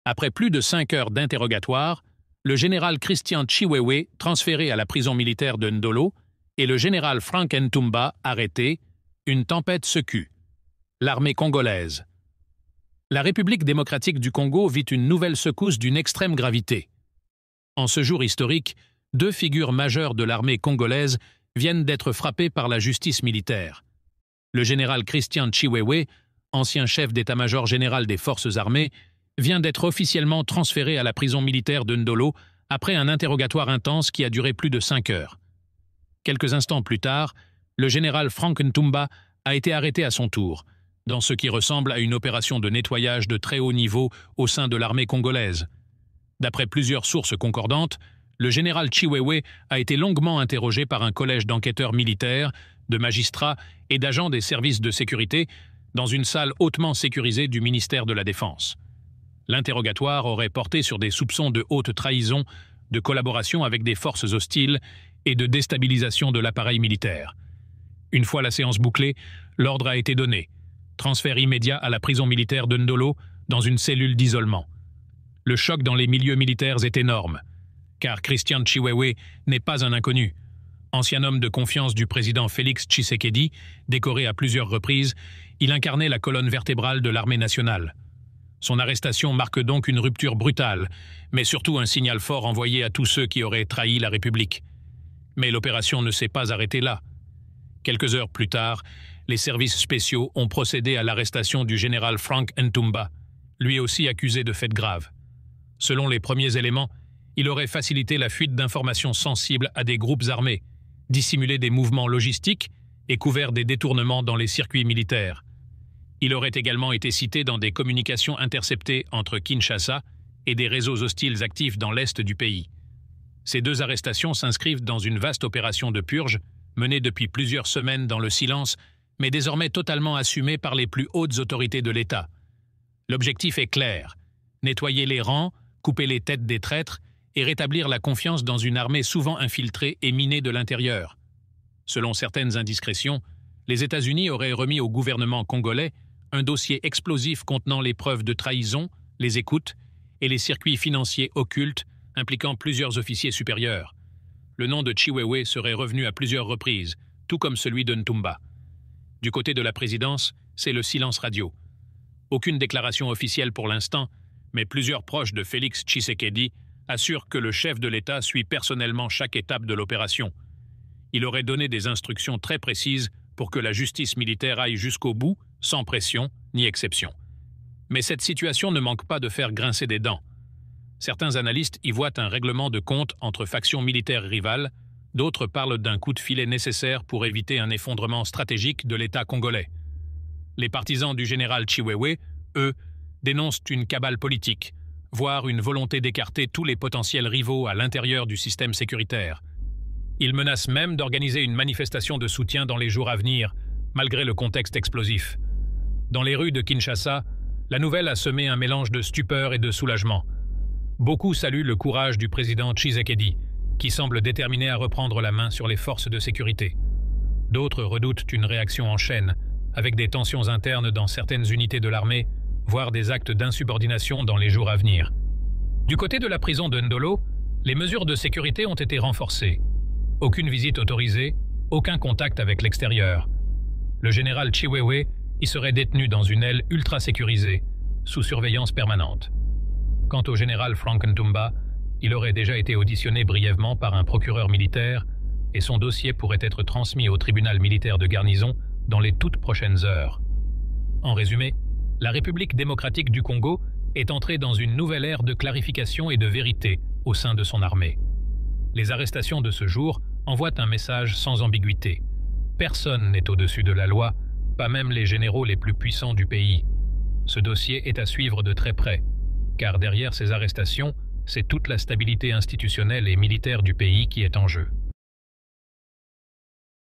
Après plus de 5 heures d'interrogatoire, le général Christian Chiwewe, transféré à la prison militaire de Ndolo, et le général Frank Ntumba, arrêtés, une tempête secoue. L'armée congolaise. La République démocratique du Congo vit une nouvelle secousse d'une extrême gravité. En ce jour historique, 2 figures majeures de l'armée congolaise viennent d'être frappées par la justice militaire. Le général Christian Chiwewe, ancien chef d'état-major général des forces armées, vient d'être officiellement transféré à la prison militaire de Ndolo après un interrogatoire intense qui a duré plus de 5 heures. Quelques instants plus tard, le général Frank Ntumba a été arrêté à son tour, dans ce qui ressemble à une opération de nettoyage de très haut niveau au sein de l'armée congolaise. D'après plusieurs sources concordantes, le général Chiwewe a été longuement interrogé par un collège d'enquêteurs militaires, de magistrats et d'agents des services de sécurité dans une salle hautement sécurisée du ministère de la Défense. L'interrogatoire aurait porté sur des soupçons de haute trahison, de collaboration avec des forces hostiles et de déstabilisation de l'appareil militaire. Une fois la séance bouclée, l'ordre a été donné. Transfert immédiat à la prison militaire de Ndolo dans une cellule d'isolement. Le choc dans les milieux militaires est énorme, car Christian Chiwewe n'est pas un inconnu. Ancien homme de confiance du président Félix Tshisekedi, décoré à plusieurs reprises, il incarnait la colonne vertébrale de l'armée nationale. Son arrestation marque donc une rupture brutale, mais surtout un signal fort envoyé à tous ceux qui auraient trahi la République. Mais l'opération ne s'est pas arrêtée là. Quelques heures plus tard, les services spéciaux ont procédé à l'arrestation du général Frank Ntumba, lui aussi accusé de faits graves. Selon les premiers éléments, il aurait facilité la fuite d'informations sensibles à des groupes armés, dissimulé des mouvements logistiques et couvert des détournements dans les circuits militaires. Il aurait également été cité dans des communications interceptées entre Kinshasa et des réseaux hostiles actifs dans l'est du pays. Ces 2 arrestations s'inscrivent dans une vaste opération de purge, menée depuis plusieurs semaines dans le silence, mais désormais totalement assumée par les plus hautes autorités de l'État. L'objectif est clair: nettoyer les rangs, couper les têtes des traîtres et rétablir la confiance dans une armée souvent infiltrée et minée de l'intérieur. Selon certaines indiscrétions, les États-Unis auraient remis au gouvernement congolais un dossier explosif contenant les preuves de trahison, les écoutes et les circuits financiers occultes impliquant plusieurs officiers supérieurs. Le nom de Chiwewe serait revenu à plusieurs reprises, tout comme celui de Ntumba. Du côté de la présidence, c'est le silence radio. Aucune déclaration officielle pour l'instant, mais plusieurs proches de Félix Tshisekedi assurent que le chef de l'État suit personnellement chaque étape de l'opération. Il aurait donné des instructions très précises pour que la justice militaire aille jusqu'au bout, sans pression ni exception. Mais cette situation ne manque pas de faire grincer des dents. Certains analystes y voient un règlement de compte entre factions militaires rivales, d'autres parlent d'un coup de filet nécessaire pour éviter un effondrement stratégique de l'État congolais. Les partisans du général Chiwewe, eux, dénoncent une cabale politique, voire une volonté d'écarter tous les potentiels rivaux à l'intérieur du système sécuritaire. Ils menacent même d'organiser une manifestation de soutien dans les jours à venir, malgré le contexte explosif. Dans les rues de Kinshasa, la nouvelle a semé un mélange de stupeur et de soulagement. Beaucoup saluent le courage du président Tshisekedi, qui semble déterminé à reprendre la main sur les forces de sécurité. D'autres redoutent une réaction en chaîne, avec des tensions internes dans certaines unités de l'armée, voire des actes d'insubordination dans les jours à venir. Du côté de la prison de Ndolo, les mesures de sécurité ont été renforcées. Aucune visite autorisée, aucun contact avec l'extérieur. Le général Chiwewe y serait détenu dans une aile ultra sécurisée, sous surveillance permanente. Quant au général Frank Ntumba, il aurait déjà été auditionné brièvement par un procureur militaire et son dossier pourrait être transmis au tribunal militaire de garnison dans les toutes prochaines heures. En résumé, la République démocratique du Congo est entrée dans une nouvelle ère de clarification et de vérité au sein de son armée. Les arrestations de ce jour envoient un message sans ambiguïté. Personne n'est au-dessus de la loi, pas même les généraux les plus puissants du pays. Ce dossier est à suivre de très près, car derrière ces arrestations, c'est toute la stabilité institutionnelle et militaire du pays qui est en jeu.